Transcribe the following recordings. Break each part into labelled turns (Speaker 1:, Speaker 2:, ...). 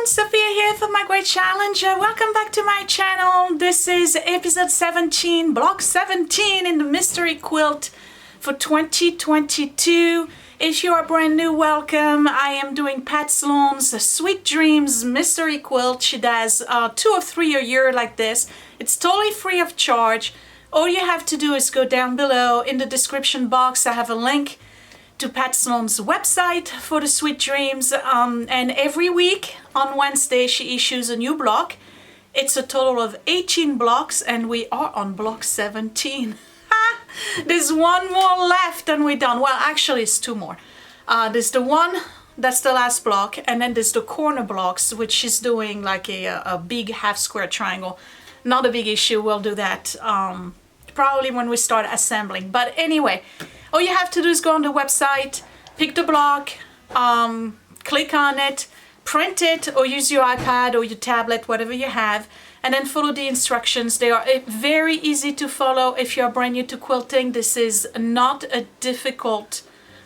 Speaker 1: Sophia here for my great challenge. Welcome back to my channel. This is episode 17, block 17 in the mystery quilt for 2022. If you are brand new, welcome. I am doing Pat Sloan's Sweet Dreams mystery quilt. She does 2 or 3 a year like this. It's totally free of charge. All you have to do is go down below in the description box. I have a link to Pat Sloan's website for the Sweet Dreams, and every week on Wednesday she issues a new block. It's a total of 18 blocks and we are on block 17. There's one more left and we're done. Well, actually it's 2 more. There's the one that's the last block, and then there's the corner blocks, which she's doing like a big half square triangle. Not a big issue, we'll do that probably when we start assembling. But anyway, all you have to do is go on the website, pick the block, click on it, print it, or use your iPad or your tablet, whatever you have, and then follow the instructions. They are very easy to follow if you're brand new to quilting. This is not a difficult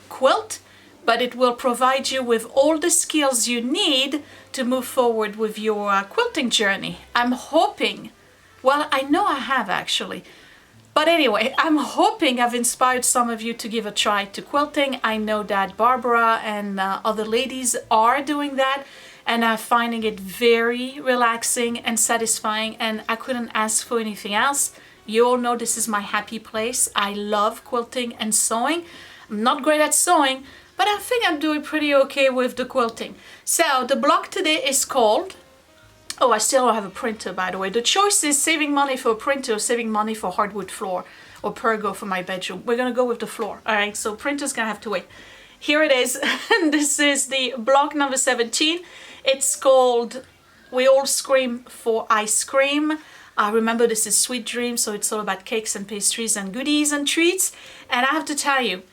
Speaker 1: quilt, but it will provide you with all the skills you need to move forward with your quilting journey. I'm hoping, well, I know I have actually. But anyway, I'm hoping I've inspired some of you to give a try to quilting. I know that Barbara and other ladies are doing that and are finding it very relaxing and satisfying, and I couldn't ask for anything else. You all know this is my happy place. I love quilting and sewing. I'm not great at sewing, but I think I'm doing pretty okay with the quilting. So the block today is called, oh, I still don't have a printer, by the way. The choice is saving money for a printer or saving money for hardwood floor or pergo for my bedroom. We're gonna go with the floor, all right? So printer's gonna have to wait. Here it is. This is the block number 17. It's called We All Scream for Ice Cream. Remember, this is Sweet Dreams, so it's all about cakes and pastries and goodies and treats. And I have to tell you,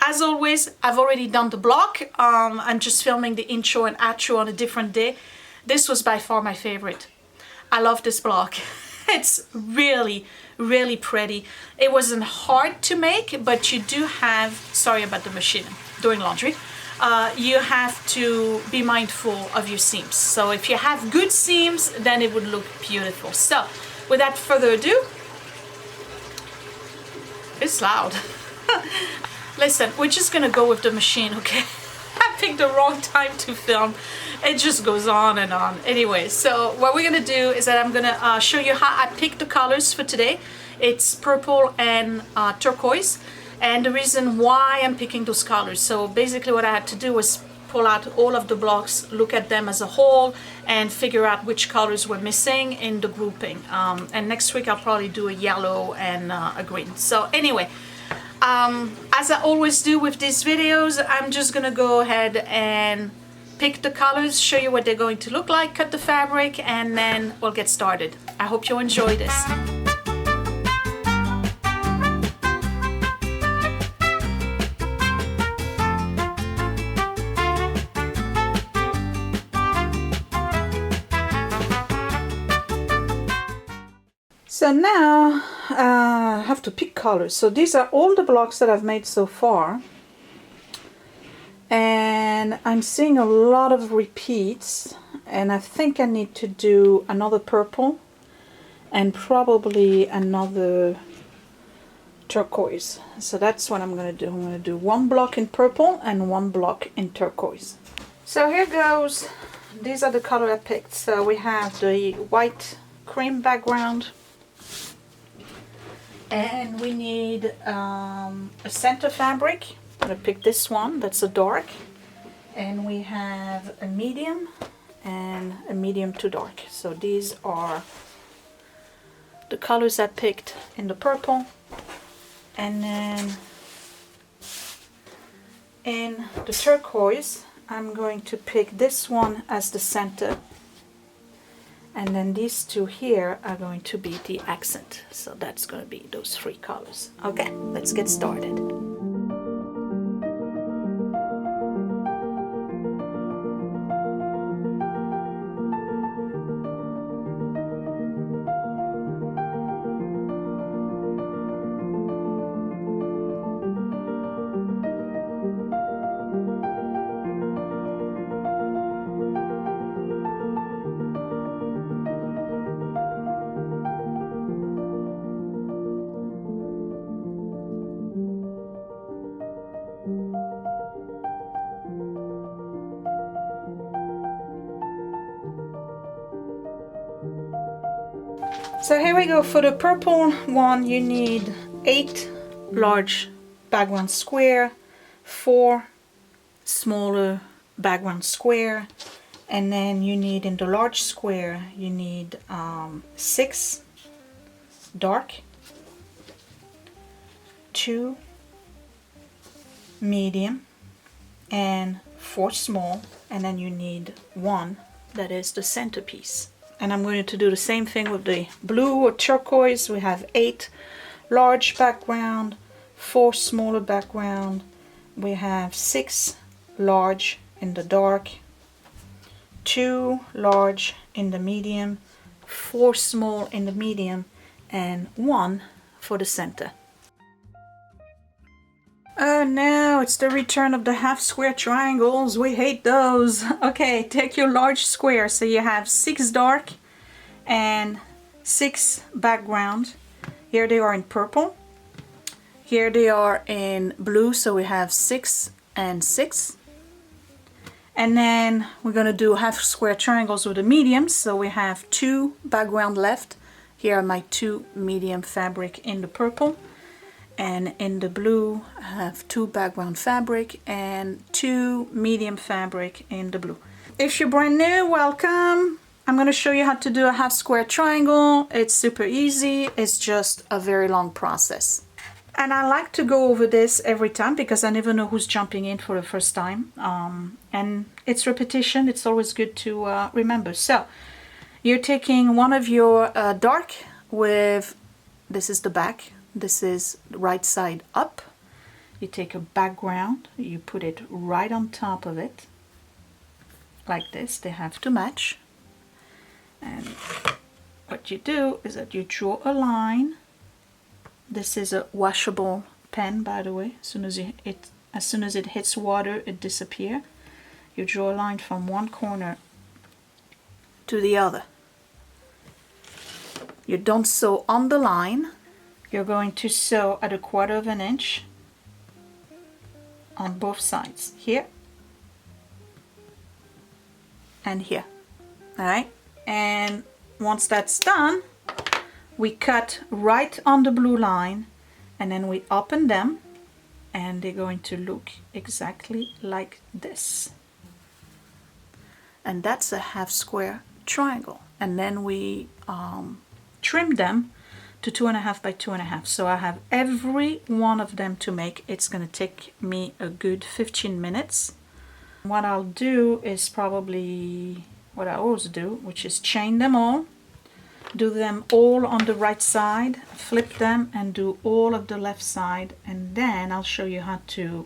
Speaker 1: as always, I've already done the block. I'm just filming the intro and outro on a different day. This was by far my favorite. I love this block. It's really, really pretty. It wasn't hard to make, but you do have, sorry about the machine, I'm doing laundry. You have to be mindful of your seams. So if you have good seams, then it would look beautiful. So without further ado, it's loud. Listen, we're just gonna go with the machine, okay? I picked the wrong time to film. It just goes on and on. Anyway, so what we're gonna do is that I'm gonna show you how I picked the colors for today. It's purple and turquoise, and the reason why I'm picking those colors. So basically what I had to do was pull out all of the blocks, look at them as a whole, and figure out which colors were missing in the grouping. And next week I'll probably do a yellow and a green. So anyway, as I always do with these videos, I'm just gonna go ahead and pick the colors, show you what they're going to look like, cut the fabric, and then we'll get started. I hope you enjoy this. So now I have to pick colors. So these are all the blocks that I've made so far. And I'm seeing a lot of repeats, and I think I need to do another purple and probably another turquoise. So that's what I'm going to do. I'm going to do 1 block in purple and 1 block in turquoise. So here goes. These are the color I picked. So we have the white cream background, and we need a center fabric. I'm going to pick this one, that's a dark, and we have a medium and a medium to dark. So these are the colors I picked in the purple, and then in the turquoise I'm going to pick this one as the center, and then these 2 here are going to be the accent. So that's going to be those 3 colors. Okay, let's get started. So here we go. For the purple one, you need 8 large background square, 4 smaller background square, and then you need, in the large square, you need 6 dark, 2 medium, and 4 small, and then you need 1 that is the centerpiece. And I'm going to do the same thing with the blue or turquoise. We have 8 large background, 4 smaller background. We have 6 large in the dark, 2 large in the medium, 4 small in the medium, and 1 for the center. Oh no, it's the return of the half square triangles. We hate those. Okay, take your large square. So you have 6 dark and 6 background. Here they are in purple. Here they are in blue, so we have 6 and 6. And then we're going to do half square triangles with the mediums. So we have 2 background left. Here are my 2 medium fabric in the purple. And in the blue, I have 2 background fabric and 2 medium fabric in the blue. If you're brand new, welcome. I'm going to show you how to do a half square triangle. It's super easy. It's just a very long process. And I like to go over this every time because I never know who's jumping in for the first time. And it's repetition. It's always good to remember. So you're taking one of your dark with, this is the back. This is right side up. You take a background, you put it right on top of it, like this. They have to match. And what you do is that you draw a line. This is a washable pen, by the way. As soon as it hits water, it disappears. You draw a line from one corner to the other. You don't sew on the line. You're going to sew at 1/4 of an inch on both sides, here and here. All right, and once that's done, we cut right on the blue line, and then we open them, and they're going to look exactly like this. And that's a half square triangle. And then we trim them to 2.5 by 2.5. So I have every one of them to make. It's going to take me a good 15 minutes. What I'll do is probably what I always do, which is chain them all, do them all on the right side, flip them and do all of the left side, and then I'll show you how to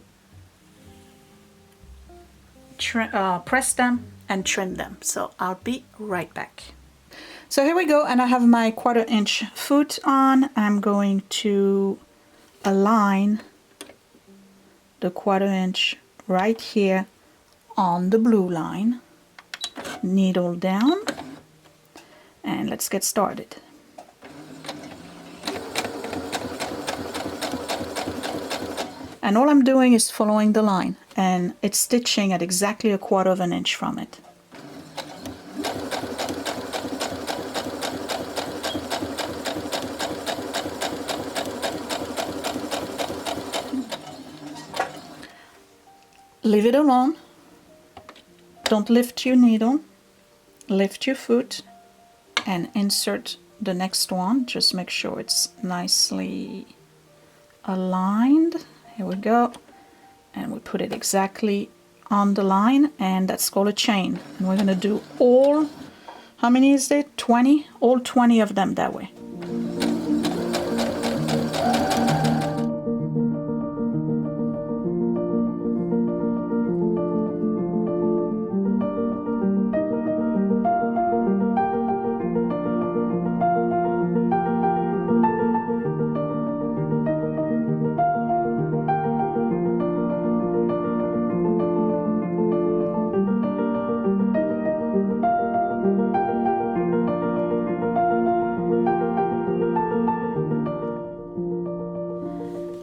Speaker 1: press them and trim them. So I'll be right back. So here we go, and I have my 1/4 inch foot on. I'm going to align the 1/4 inch right here on the blue line. Needle down, and let's get started. And all I'm doing is following the line, and it's stitching at exactly 1/4 of an inch from it. Leave it alone. Don't lift your needle. Lift your foot and insert the next one. Just make sure it's nicely aligned. Here we go. And we put it exactly on the line, and that's called a chain. And we're going to do all, how many is it? 20? All 20 of them that way.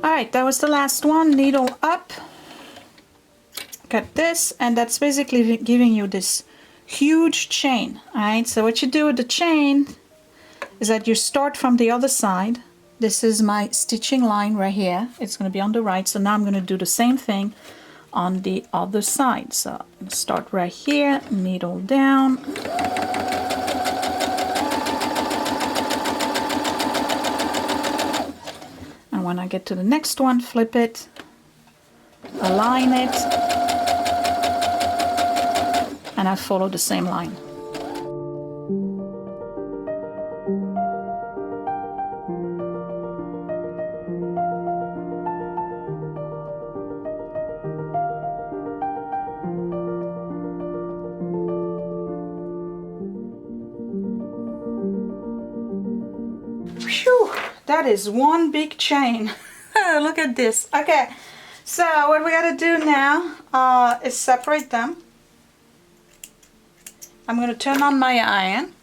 Speaker 1: Alright, that was the last one. Needle up, cut this, and that's basically giving you this huge chain. Alright, so what you do with the chain is that you start from the other side. This is my stitching line right here. It's going to be on the right. So now I'm going to do the same thing on the other side. So I'm going to start right here, needle down. And when I get to the next one, flip it, align it, and I follow the same line. Phew, that is one big chain. Look at this. Okay, so what we gotta do now is separate them. I'm gonna turn on my iron,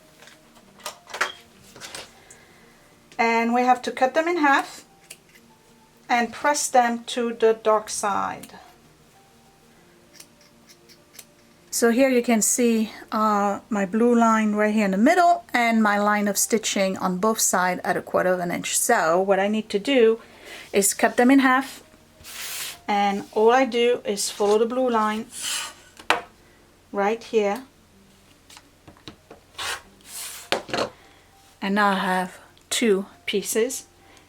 Speaker 1: and we have to cut them in half and press them to the dark side. So here you can see my blue line right here in the middle and my line of stitching on both sides at 1/4 of an inch. So what I need to do is cut them in half, and all I do is follow the blue line right here, and now I have 2 pieces,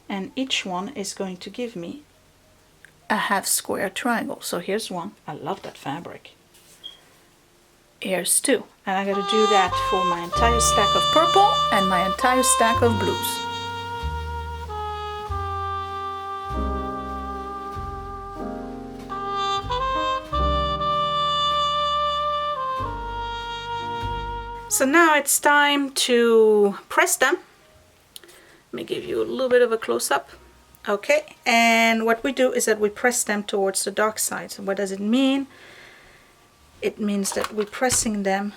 Speaker 1: and each one is going to give me a half square triangle. So here's one. I love that fabric. Here's 2, and I gotta do that for my entire stack of purple and my entire stack of blues. So now it's time to press them. Let me give you a little bit of a close-up. Okay, and what we do is that we press them towards the dark side. So what does it mean? It means that we're pressing them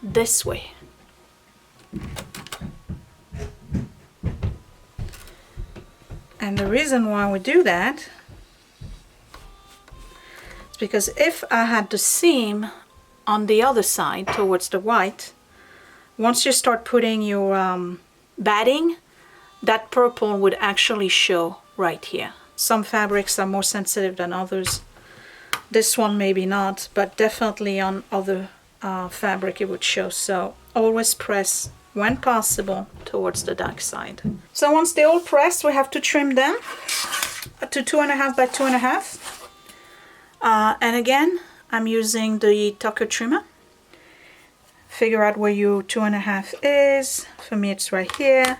Speaker 1: this way. And the reason why we do that is because if I had the seam on the other side towards the white, once you start putting your batting, that purple would actually show right here. Some fabrics are more sensitive than others. This one maybe not, but definitely on other fabric it would show. So always press, when possible, towards the dark side. So once they're all pressed, we have to trim them to 2.5 by 2.5. And again, I'm using the Tucker trimmer. Figure out where your 2.5 is. For me, it's right here.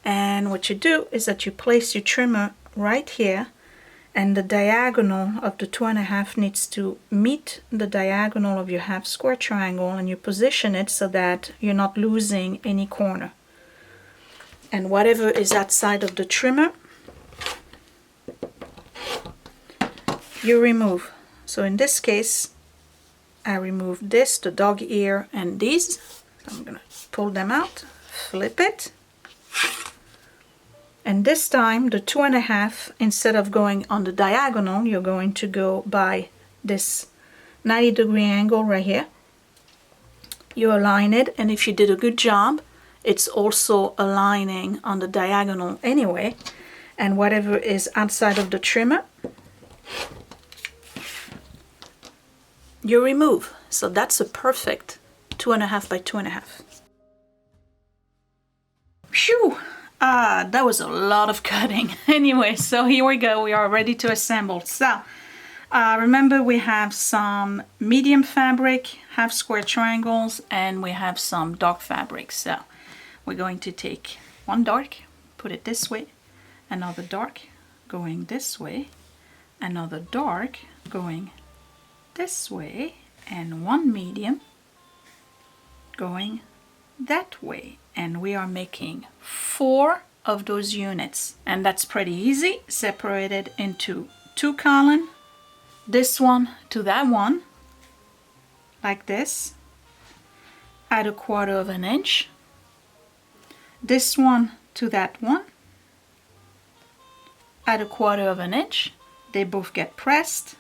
Speaker 1: And what you do is that you place your trimmer right here, and the diagonal of the 2.5 needs to meet the diagonal of your half square triangle, and you position it so that you're not losing any corner. And whatever is outside of the trimmer, you remove. So in this case, I remove this, the dog ear, and these. I'm gonna pull them out, flip it. And this time, the 2.5, instead of going on the diagonal, you're going to go by this 90-degree angle right here. You align it, and if you did a good job, it's also aligning on the diagonal anyway. And whatever is outside of the trimmer, you remove. So that's a perfect 2.5 by 2.5. Phew! That was a lot of cutting. Anyway, so here we go. We are ready to assemble. So remember, we have some medium fabric, half square triangles, and we have some dark fabric. So we're going to take one dark, put it this way, another dark going this way, another dark going this way, and one medium going that way. And we are making 4 of those units, and that's pretty easy. Separated into 2 columns, this one to that one, like this, at 1/4 of an inch, this one to that one, at 1/4 of an inch. They both get pressed,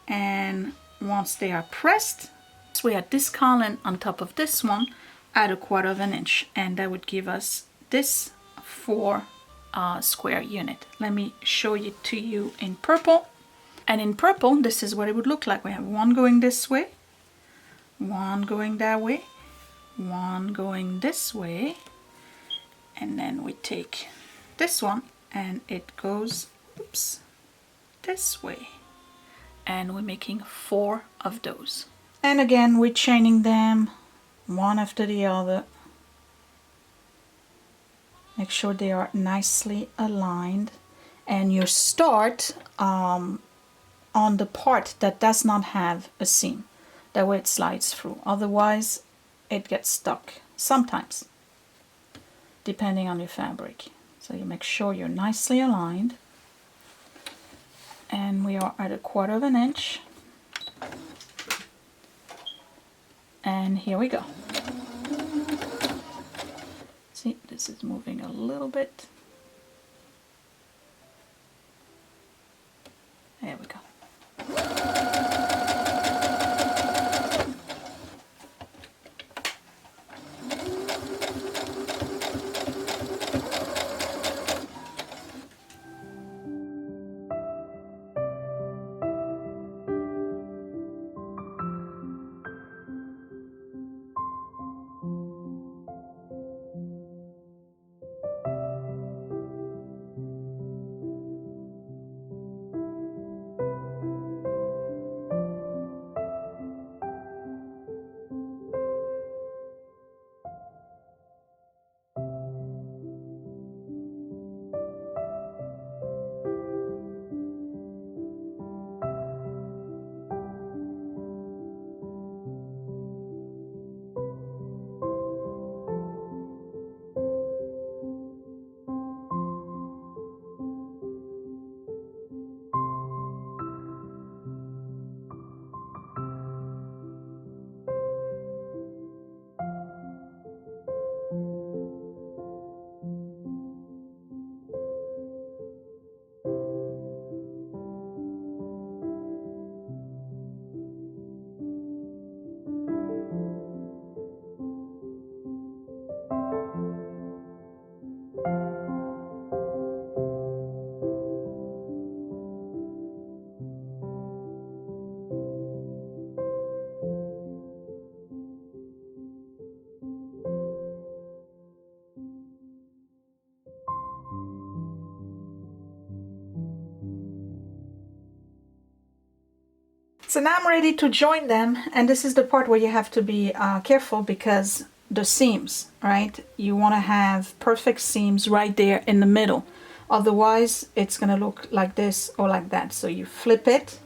Speaker 1: and once they are pressed, we add this column on top of this one at 1/4 of an inch, and that would give us this 4 square unit. Let me show it to you in purple. And in purple, this is what it would look like. We have one going this way, one going that way, one going this way, and then we take this one and it goes, oops, this way. And we're making 4 of those. And again, we're chaining them one after the other. Make sure they are nicely aligned. And you start on the part that does not have a seam. That way it slides through. Otherwise, it gets stuck sometimes, depending on your fabric. So you make sure you're nicely aligned. And we are at 1/4 of an inch. And here we go. See, this is moving a little bit. There we go. So now I'm ready to join them, and this is the part where you have to be careful because the seams, right? You want to have perfect seams right there in the middle. Otherwise, it's going to look like this or like that. So you flip it,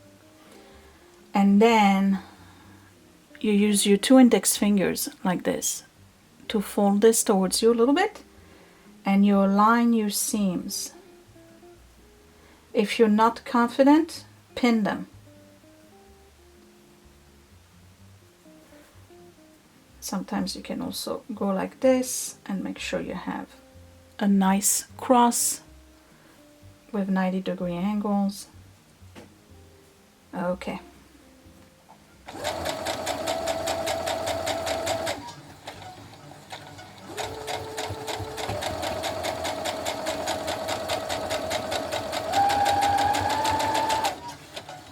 Speaker 1: and then you use your 2 index fingers like this to fold this towards you a little bit, and you align your seams. If you're not confident, pin them. Sometimes you can also go like this and make sure you have a nice cross with 90-degree angles. Okay.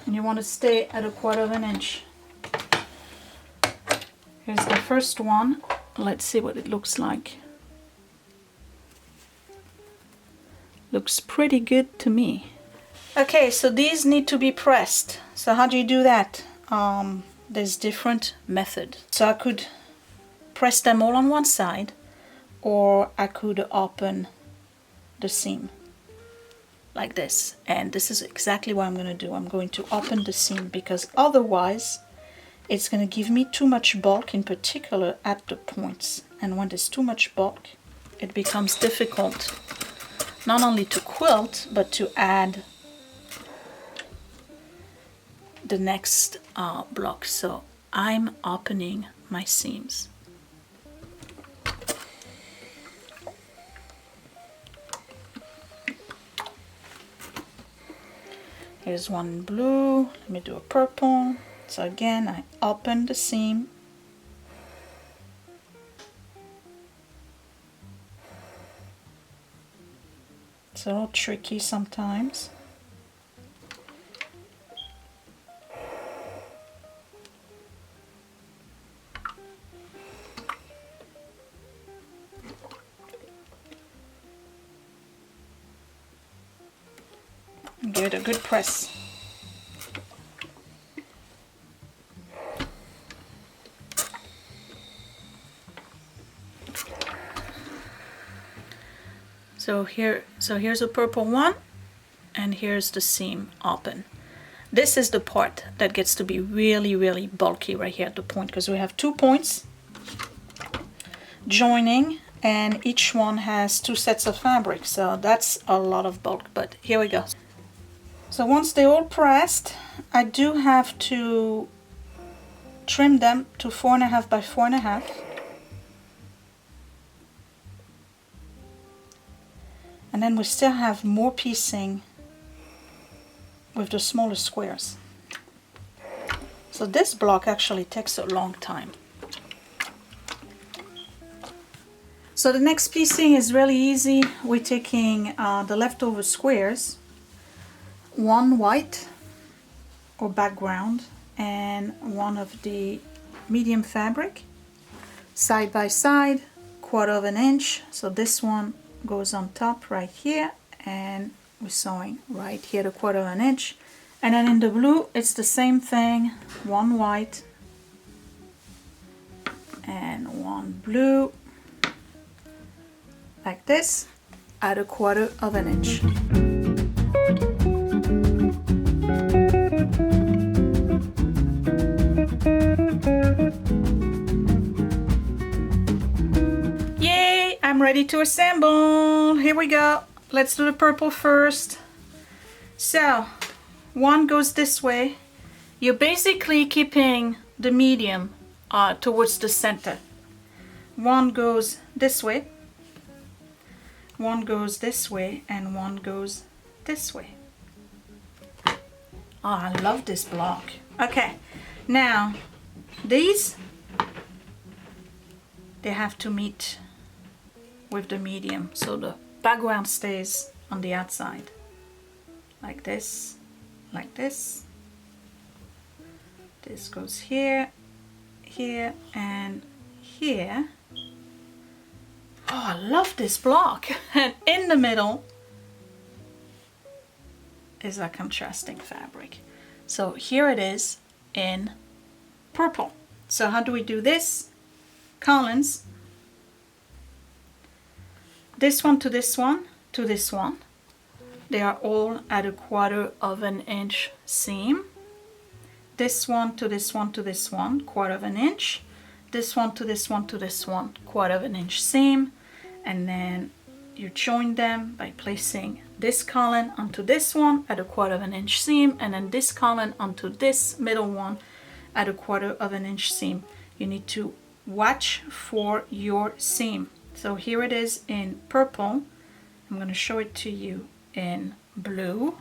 Speaker 1: And you want to stay at 1/4 of an inch. Here's the first one. Let's see what it looks like. Looks pretty good to me. Okay, so these need to be pressed. So how do you do that? There's different methods. So I could press them all on one side, or I could open the seam like this. And this is exactly what I'm going to do. I'm going to open the seam because otherwise it's going to give me too much bulk, in particular at the points. And when there's too much bulk, it becomes difficult not only to quilt, but to add the next block. So I'm opening my seams. Here's one blue. Let me do a purple. So again, I open the seam It's a little tricky sometimes. Give it a good press. So here's a purple one, and here's the seam open. This is the part that gets to be really, really bulky right here at the point, because we have 2 points joining, and each one has 2 sets of fabric, so that's a lot of bulk. But here we go. So once they're all pressed, I do have to trim them to 4.5 by 4.5. And then we still have more piecing with the smaller squares. So this block actually takes a long time. So the next piecing is really easy. We're taking the leftover squares, one white or background and one of the medium fabric, side by side, 1/4 inch. So this one goes on top right here, and we're sewing right here to 1/4 inch. And then in the blue it's the same thing, one white and one blue, like this, at 1/4 inch. Yay, I'm ready to assemble. Here we go. Let's do the purple first. So one goes this way. You're basically keeping the medium towards the center. One goes this way, one goes this way, and one goes this way. Oh, I love this block. Okay, now these, they have to meet with the medium, so the background stays on the outside, like this, like this. This goes here, here, and here. Oh, I love this block. And in the middle is a contrasting fabric. So here it is in purple. So how do we do this? Collins. This one to this one to this one. They are all at 1/4 inch seam. This one to this one to this one, 1/4 inch. This one to this one to this one, 1/4 inch seam. And then you join them by placing this collar onto this one at 1/4 inch seam, and then this collar onto this middle one at 1/4 inch seam. You need to watch for your seam. So here it is in purple. I'm going to show it to you in blue.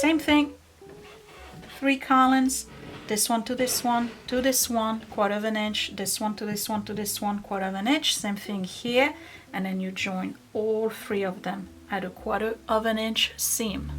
Speaker 1: Same thing, 3 collars, this one to this one to this one, 1/4 inch, this one to this one to this one, 1/4 inch. Same thing here, and then you join all 3 of them at 1/4 inch seam.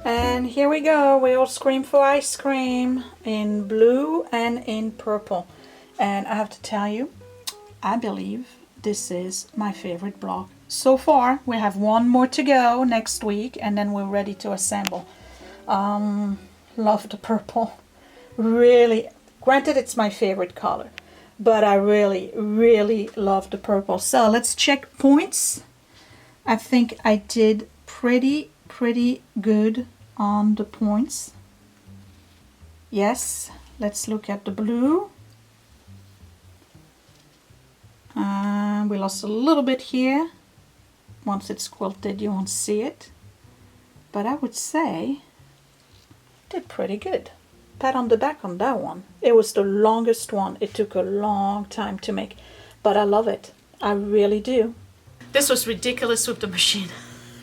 Speaker 1: And here we go, we all scream for ice cream in blue and in purple. And I have to tell you, I believe this is my favorite block so far. We have one more to go next week and then we're ready to assemble. Love the purple. Really, granted it's my favorite color, but I really love the purple. So let's check points. I think I did pretty good on the points. Yes, let's look at the blue. We lost a little bit here. Once it's quilted you won't see it, but I would say did pretty good. Pat on the back on that one. It was the longest one. It took a long time to make, but I love it. I really do. This was ridiculous with the machine.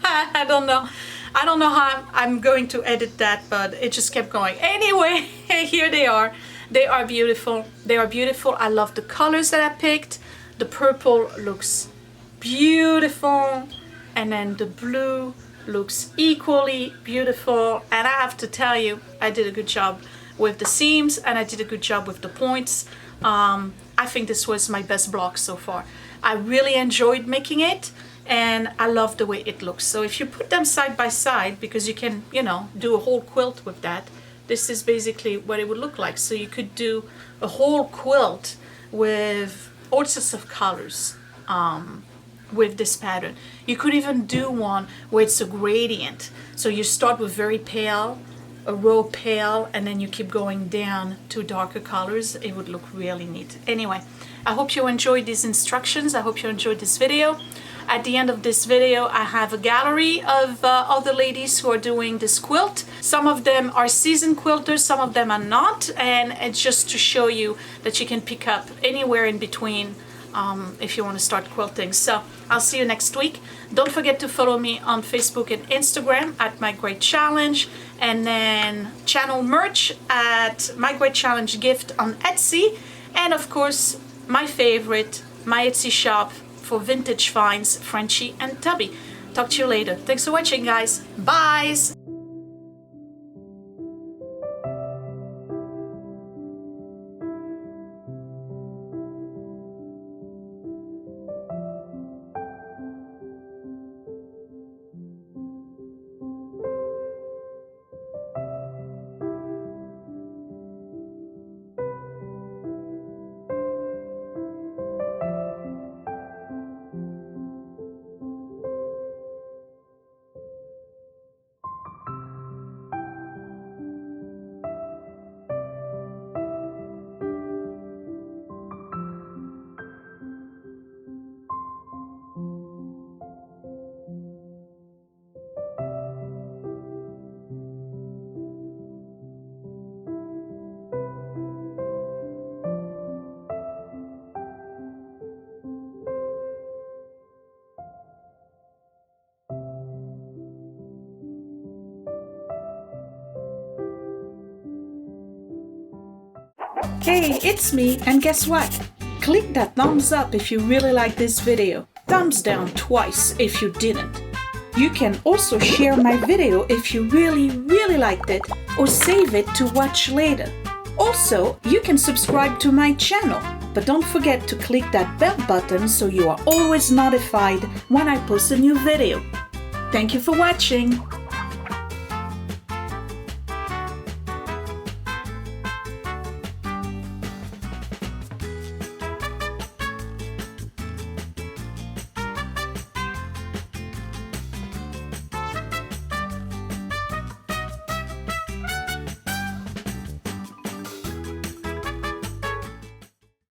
Speaker 1: I don't know how I'm going to edit that, but it just kept going. Anyway, here they are. They are beautiful. They are beautiful. I love the colors that I picked. The purple looks beautiful, and then the blue looks equally beautiful. And I have to tell you, I did a good job with the seams and I did a good job with the points. I think this was my best block so far. I really enjoyed making it and I love the way it looks. So if you put them side by side, because you can, you know, do a whole quilt with that, this is basically what it would look like. So you could do a whole quilt with all sorts of colors with this pattern. You could even do one where it's a gradient. So you start with very pale, a row pale, and then you keep going down to darker colors. It would look really neat. Anyway, I hope you enjoyed these instructions. I hope you enjoyed this video. At the end of this video, I have a gallery of other ladies who are doing this quilt. Some of them are seasoned quilters, some of them are not, and it's just to show you that you can pick up anywhere in between if you want to start quilting. So I'll see you next week. Don't forget to follow me on Facebook and Instagram at My Great Challenge, and then channel merch at My Great Challenge Gift on Etsy, and of course my favorite, my Etsy shop for vintage finds, Frenchie and Tubby. Talk to you later. Thanks for watching, guys. Bye. Hey, it's me, and guess what? Click that thumbs up if you really like this video. Thumbs down twice if you didn't. You can also share my video if you really liked it, or save it to watch later. Also, you can subscribe to my channel, but don't forget to click that bell button so you are always notified when I post a new video. Thank you for watching.